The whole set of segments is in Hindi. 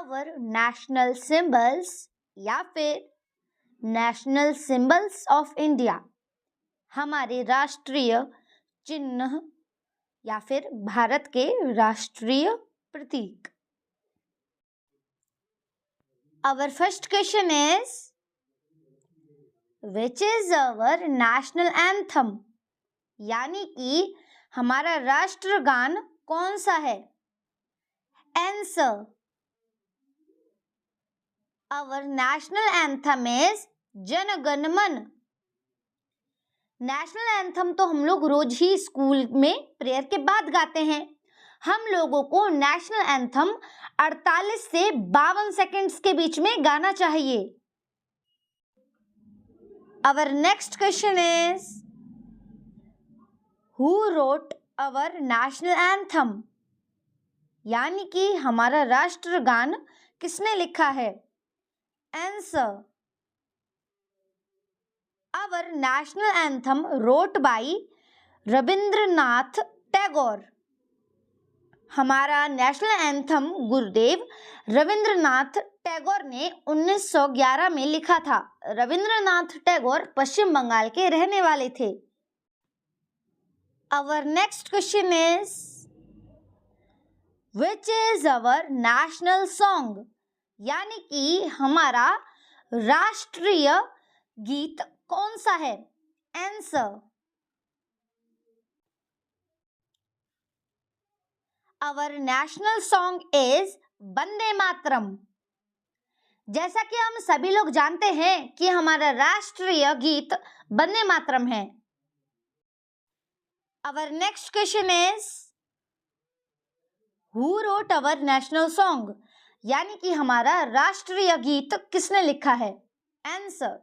आवर नेशनल सिंबल्स या फिर नेशनल सिंबल्स ऑफ इंडिया, हमारे राष्ट्रीय चिन्ह या फिर भारत के राष्ट्रीय प्रतीक। Our first question is, which is our national anthem? यानी कि हमारा राष्ट्रगान कौन सा है? Answer. Our national anthem is Jana Gana मन। नेशनल एंथम तो हम लोग रोज ही स्कूल में प्रेयर के बाद गाते हैं। हम लोगों को नेशनल एंथम 48 से 52 सेकंड्स के बीच में गाना चाहिए। Our next question is, who wrote our national anthem? यानी कि हमारा राष्ट्रगान किसने लिखा है? Answer. Our national anthem wrote by Rabindranath Tagore. हमारा नेशनल एंथम गुरुदेव रविंद्रनाथ टैगोर ने 1911 में लिखा था। रविंद्रनाथ टैगोर पश्चिम बंगाल के रहने वाले थे। Our next question is, which is our national song? यानी कि हमारा राष्ट्रीय गीत कौन सा है? Answer. Our national song is Vande Mataram. जैसा कि हम सभी लोग जानते हैं कि हमारा राष्ट्रीय गीत वंदे मातरम है। Our next question is, who wrote our national song? यानी कि हमारा राष्ट्रीय गीत किसने लिखा है? Answer.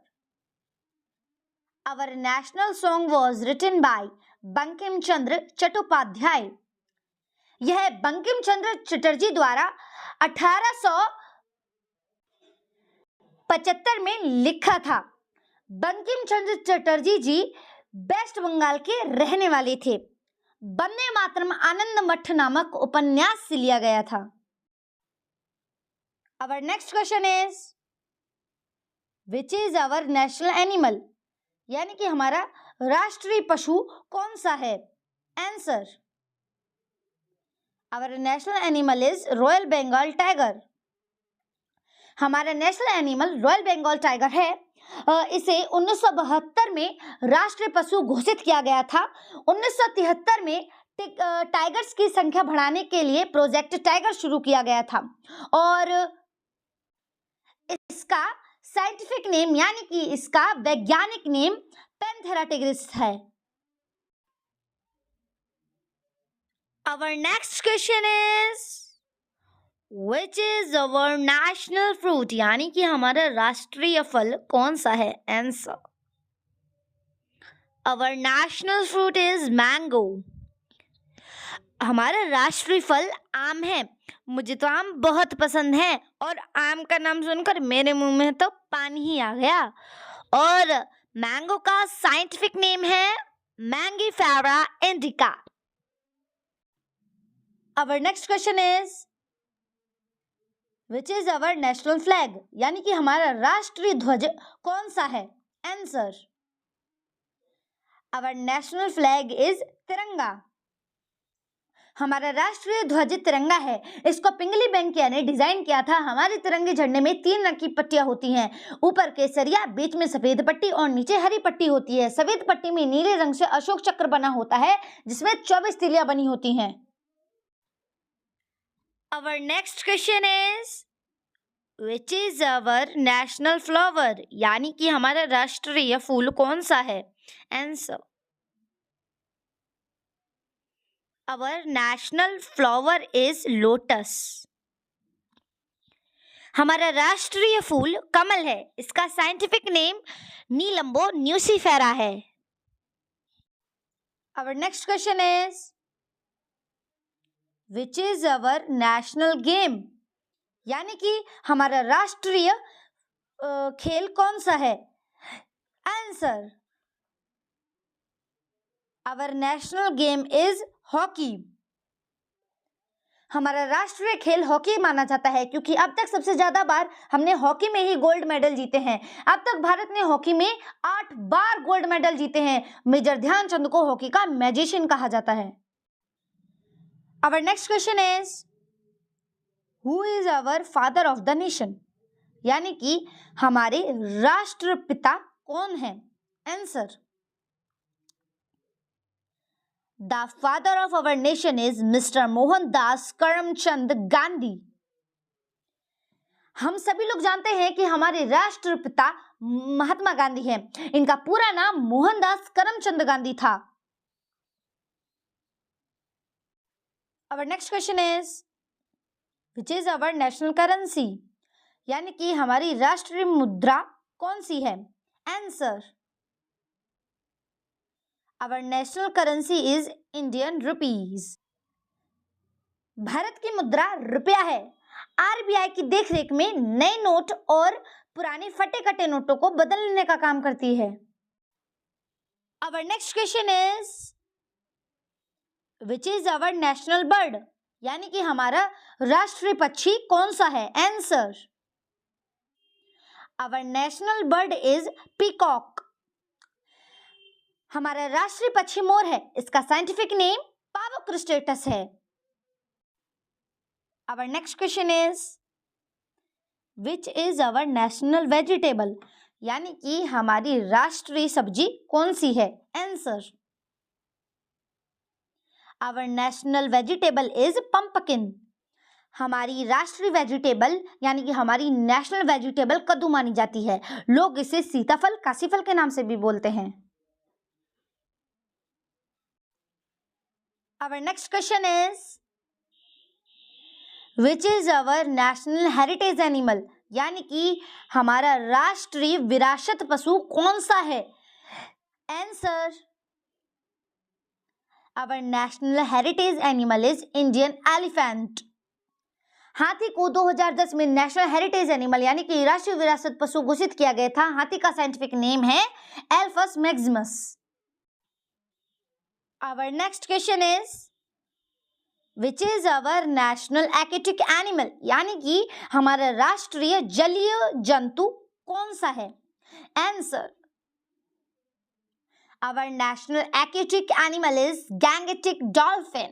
Our national song was written by Bankim Chandra Chattopadhyay. यह बंकिम चंद्र चटर्जी द्वारा 1875 में लिखा था। बंकिम चंद्र चटर्जी जी वेस्ट बंगाल के रहने वाले थे। वंदे मातरम आनंद मठ नामक उपन्यास से लिया गया था। Our next question is, which is our national animal? यानी कि हमारा राष्ट्रीय पशु कौन सा है? Answer. Our national animal is royal Bengal tiger. हमारा national animal royal Bengal tiger है। इसे 1972 में राष्ट्रीय पशु घोषित किया गया था। 1973 में टाइगर्स की संख्या बढ़ाने के लिए प्रोजेक्ट टाइगर शुरू किया गया था और इसका साइंटिफिक नेम यानी कि इसका वैज्ञानिक नेम पैंथेरा टिग्रिस है। Our next question is, which is our national fruit? यानी कि हमारा राष्ट्रीय फल कौन सा है? Answer. Our national fruit is mango. हमारा राष्ट्रीय फल आम है। मुझे तो आम बहुत पसंद है और आम का नाम सुनकर मेरे मुंह में तो पानी ही आ गया। और मैंगो का साइंटिफिक नेम है Mangifera indica. Our next question is, which is our national flag? यानी कि हमारा राष्ट्रीय ध्वज कौन सा है? Answer. Our national flag is तिरंगा। हमारा राष्ट्रीय ध्वज तिरंगा है। इसको पिंगली वेंकैया ने डिजाइन किया था। हमारे तिरंगे झंडे में 3 रंग की पट्टियां होती हैं, ऊपर केसरिया, बीच में सफेद पट्टी और नीचे हरी पट्टी होती है। सफेद पट्टी में नीले रंग से अशोक चक्र बना होता है जिसमें 24 तीलियां बनी होती हैं। Our next question is, which is our national flower? यानी कि हमारा राष्ट्रीय फूल कौन सा है? Answer. Our national flower is lotus. हमारा राष्ट्रीय फूल कमल है। इसका साइंटिफिक नेम नीलंबो न्यूसीफेरा है। Our next question is, which is our national game? यानी कि हमारा राष्ट्रीय खेल कौन सा है? Answer. Our national game is hockey. हमारा राष्ट्रीय खेल हॉकी माना जाता है क्योंकि अब तक सबसे ज्यादा बार हमने हॉकी में ही गोल्ड मेडल जीते हैं। अब तक भारत ने हॉकी में 8 बार गोल्ड मेडल जीते हैं। मेजर ध्यानचंद को हॉकी का मैजिशियन कहा जाता है। Our next question is, who is our father of the nation? यानी कि हमारे राष्ट्रपिता कौन है? Answer. The father of our nation is Mr. Mohandas Karamchand Gandhi. हम सभी लोग जानते हैं कि हमारे राष्ट्रपिता महात्मा गांधी हैं। इनका पूरा नाम मोहनदास करमचंद गांधी था। Our next question is, which is our national currency? यानी कि हमारी राष्ट्रीय मुद्रा कौन सी है? Answer. Our national currency is Indian rupees. Bharat की मुद्रा रुपया है। आरबीआई की देखरेख में नए नोट और पुराने फटे कटे नोटों को बदलने का काम करती है। Our next question is, which is our national bird? यानी कि हमारा राष्ट्रीय पक्षी कौन सा है? Answer. Our national bird is peacock. हमारा राष्ट्रीय पक्षी मोर है। इसका साइंटिफिक नेम पावो क्रिस्टेटस है। Our next question is, which is our national vegetable? यानी कि हमारी राष्ट्रीय सब्जी कौन सी है? Answer. Our national vegetable is pumpkin. हमारी राष्ट्रीय वेजिटेबल यानी कि हमारी नेशनल वेजिटेबल कद्दू मानी जाती है। लोग इसे सीताफल, काशीफल के नाम से भी बोलते हैं। Our next question is, which is our national heritage animal? यानी कि हमारा राष्ट्रीय विरासत पशु कौन सा है? Answer. Our national heritage animal is Indian elephant. हाथी को 2010 में नेशनल हेरिटेज एनिमल यानी कि राष्ट्रीय विरासत पशु घोषित किया गया था। हाथी का साइंटिफिक नेम है एल्फस Maximus. Our next question is, which is our national aquatic animal? यानी कि हमारा राष्ट्रीय जलीय जंतु कौन सा है? Answer. Our national aquatic animal is gangetic dolphin.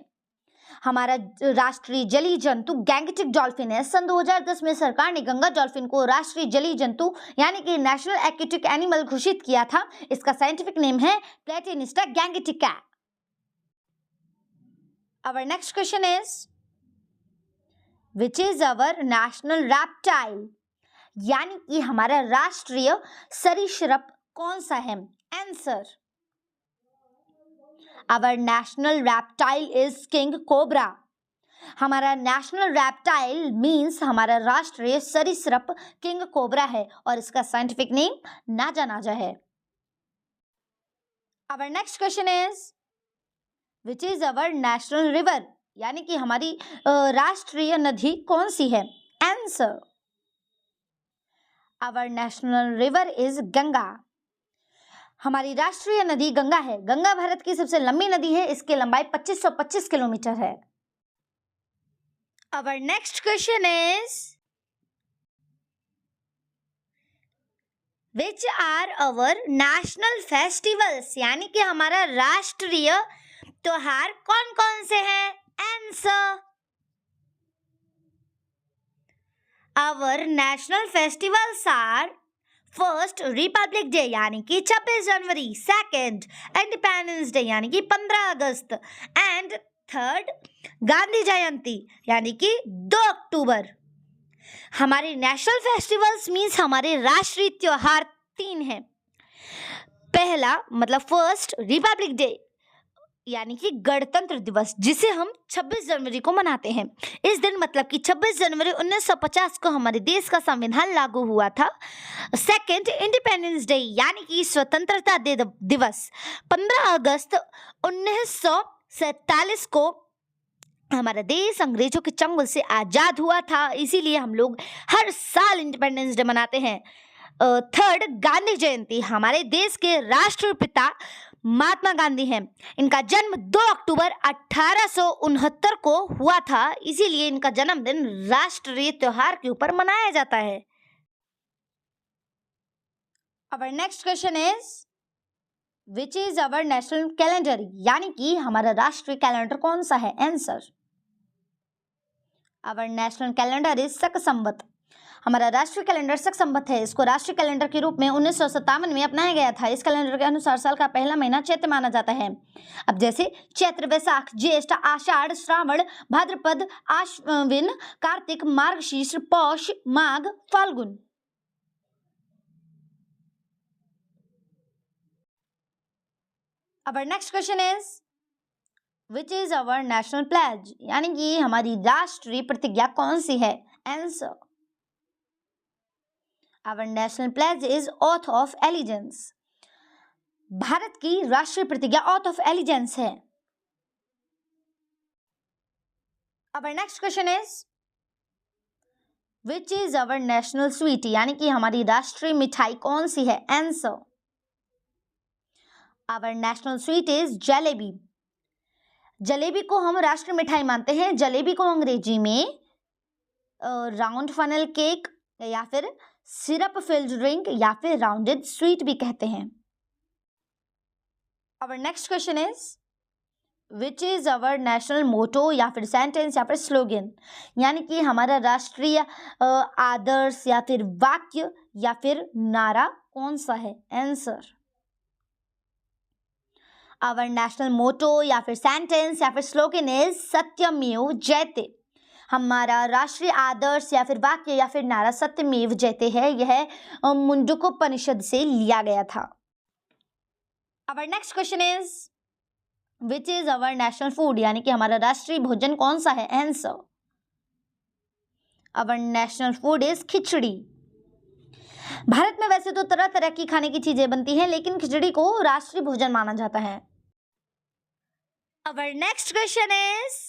हमारा राष्ट्रीय जलीय जंतु गैंगेटिक डॉल्फिन है। सन 2010 में सरकार ने गंगा डॉल्फिन को राष्ट्रीय जलीय जंतु यानी कि नेशनल एक्वेटिक एनिमल घोषित किया था। इसका साइंटिफिक नेम है प्लेटिनिस्टा गैंगेटिका। Our next question is, which is our national reptile? यानी कि हमारा राष्ट्रीय सरीसृप कौन सा है? Answer. Our national reptile is king cobra. हमारा नेशनल रेप्टाइल मीन्स हमारा राष्ट्रीय सरीसृप किंग कोबरा है और इसका साइंटिफिक नेम नाजा नाजा है। Our next question is, which is our national river? यानी कि हमारी राष्ट्रीय नदी कौन सी है? Answer. Our national river is Ganga. हमारी राष्ट्रीय नदी गंगा है। गंगा भारत की सबसे लंबी नदी है। इसकी लंबाई 2525 किलोमीटर है। Our next question is, which are our national festivals? यानी कि हमारा राष्ट्रीय त्योहार कौन कौन से हैं? Answer. Our national festivals are first Republic day यानी कि 26 जनवरी, सेकंड इंडिपेंडेंस डे यानी कि 15 अगस्त एंड थर्ड गांधी जयंती यानी कि 2 अक्टूबर। हमारे नेशनल फेस्टिवल्स मीन्स हमारे राष्ट्रीय त्योहार 3 हैं। पहला मतलब फर्स्ट रिपब्लिक डे यानी कि गणतंत्र दिवस जिसे हम 26 जनवरी को मनाते हैं। इस दिन मतलब कि 26 जनवरी 1950 को हमारे देश का संविधान लागू हुआ था। सेकंड इंडिपेंडेंस डे यानी कि स्वतंत्रता दिवस 15 अगस्त 1947 को हमारा देश अंग्रेजों के चंगुल से आज़ाद हुआ था, इसीलिए हम लोग हर साल इंडिपेंडेंस डे मनाते हैं। थर्ड गांधी जयंती हमारे देश के राष्ट्रपिता महात्मा गांधी हैं। इनका जन्म 2 अक्टूबर 1869 को हुआ था, इसीलिए इनका जन्मदिन राष्ट्रीय त्योहार के ऊपर मनाया जाता है। Our next question is which is our national calendar, यानी कि हमारा राष्ट्रीय कैलेंडर कौन सा है? Answer Our national calendar is शक संवत। हमारा राष्ट्रीय कैलेंडर शक संवत है। इसको राष्ट्रीय कैलेंडर के रूप में 1957 में अपनाया गया था। इस कैलेंडर के अनुसार साल का पहला महीना चैत्र माना जाता है। अब जैसे चैत्र, वैशाख, ज्येष्ठ, आषाढ़, श्रावण, भाद्रपद, आश्विन, कार्तिक, मार्गशीर्ष, पौष, माघ, Phalgun. Our next question is which is our national pledge, यानी कि हमारी राष्ट्रीय प्रतिज्ञा कौन सी है? Answer Our national pledge is oath of allegiance. Bharat की राष्ट्रीय प्रतिज्ञा oath of allegiance है। Our next question is which is our national sweet, यानी कि हमारी राष्ट्रीय मिठाई कौन सी है? Answer Our national sweet is jalebi. Jalebi को हम राष्ट्रीय मिठाई मानते हैं। जलेबी को अंग्रेजी में राउंड फनल केक या फिर सिरप फिल्ड ड्रिंक या फिर राउंडेड स्वीट भी कहते हैं। Our next question is which is our national motto, या फिर सेंटेंस या फिर स्लोगन, यानी कि हमारा राष्ट्रीय आदर्श या फिर वाक्य या फिर नारा कौन सा है? आंसर Our national motto या फिर सेंटेंस या फिर स्लोगन इज सत्यमेव जयते। हमारा राष्ट्रीय आदर्श या फिर वाक्य या फिर नारा सत्यमेव जयते है। यह मुंडकोपनिषद से लिया गया था। Our next question is which is our national food, यानी कि हमारा राष्ट्रीय भोजन कौन सा है? Answer Our national food is खिचड़ी। भारत में वैसे तो तरह तरह की खाने की चीजें बनती हैं, लेकिन खिचड़ी को राष्ट्रीय भोजन माना जाता है। Our next question is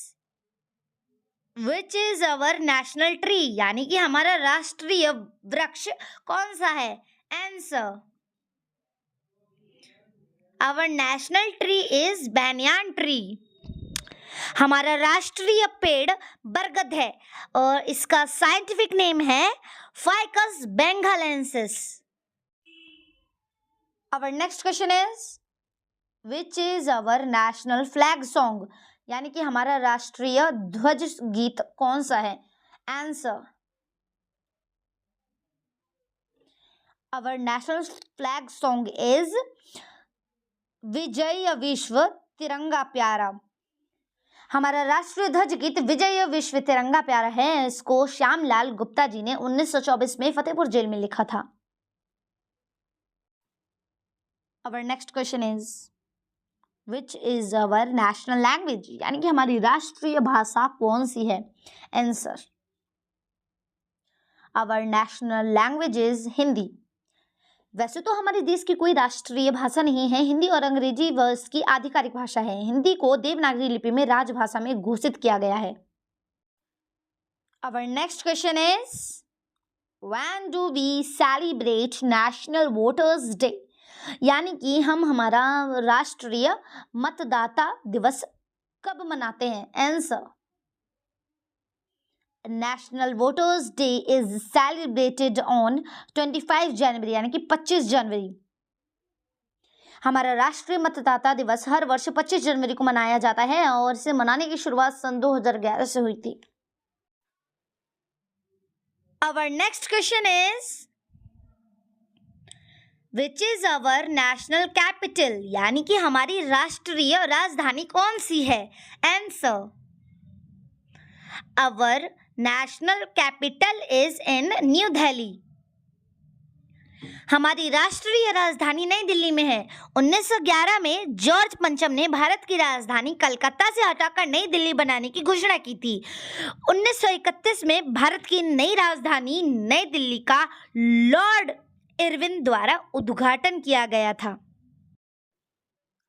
which is our national tree, यानी कि हमारा राष्ट्रीय वृक्ष कौन सा है? Answer Our national tree is banyan tree। हमारा राष्ट्रीय पेड़ बरगद है और इसका साइंटिफिक नेम है ficus benghalensis. Our next question is which is our national flag song, यानी कि हमारा राष्ट्रीय ध्वज गीत कौन सा है? Answer Our national flag song is विजय विश्व तिरंगा प्यारा। हमारा राष्ट्रीय ध्वज गीत विजय विश्व तिरंगा प्यारा है। इसको श्यामलाल गुप्ता जी ने 1924 में फतेहपुर जेल में लिखा था। Our next question is which is our national language, यानी कि हमारी राष्ट्रीय भाषा कौन सी है? Answer Our national language is Hindi. वैसे तो हमारे देश की कोई राष्ट्रीय भाषा नहीं है। हिंदी और अंग्रेजी वर्ष की आधिकारिक भाषा है। हिंदी को देवनागरी लिपि में राजभाषा में घोषित किया गया है। Our next question is when do we celebrate National Voters Day, यानी कि हम हमारा राष्ट्रीय मतदाता दिवस कब मनाते हैं? Answer National Voters Day is celebrated on 25 जनवरी, यानी कि 25 जनवरी। हमारा राष्ट्रीय मतदाता दिवस हर वर्ष 25 जनवरी को मनाया जाता है और इसे मनाने की शुरुआत सन 2011 से हुई थी। Our next question is which is our national capital, यानी कि हमारी राष्ट्रीय राजधानी कौन सी है? Answer Our national capital is in new Delhi. हमारी राष्ट्रीय राजधानी नई दिल्ली में है। 1911 में जॉर्ज पंचम ने भारत की राजधानी कलकत्ता से हटाकर नई दिल्ली बनाने की घोषणा की थी। 1931 में भारत की नई राजधानी नई दिल्ली का लॉर्ड इरविन द्वारा उद्घाटन किया गया था।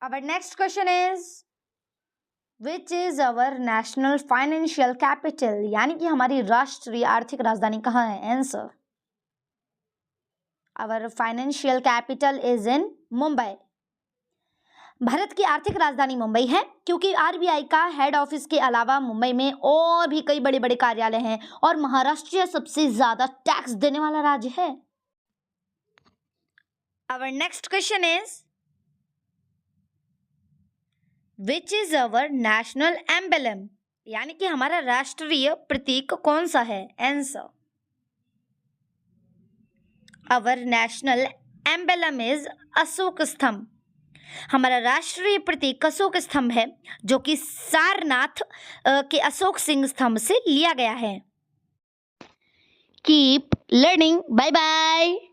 Our next question is which is our national financial capital, यानी कि हमारी राष्ट्रीय आर्थिक राजधानी कहाँ है? Answer Our financial capital is in Mumbai. Bharat की आर्थिक राजधानी मुंबई है, क्योंकि आरबीआई का हेड ऑफिस के अलावा मुंबई में और भी कई बड़े बड़े कार्यालय हैं और महाराष्ट्र सबसे ज्यादा टैक्स देने वाला राज्य है। Our next question is, which is our national emblem? यानी कि हमारा राष्ट्रीय प्रतीक कौन सा है? Answer, our national emblem is Ashok स्तंभ। हमारा राष्ट्रीय प्रतीक अशोक स्तंभ है, जो कि सारनाथ के अशोक सिंह स्तंभ से लिया गया है। Keep learning, bye bye.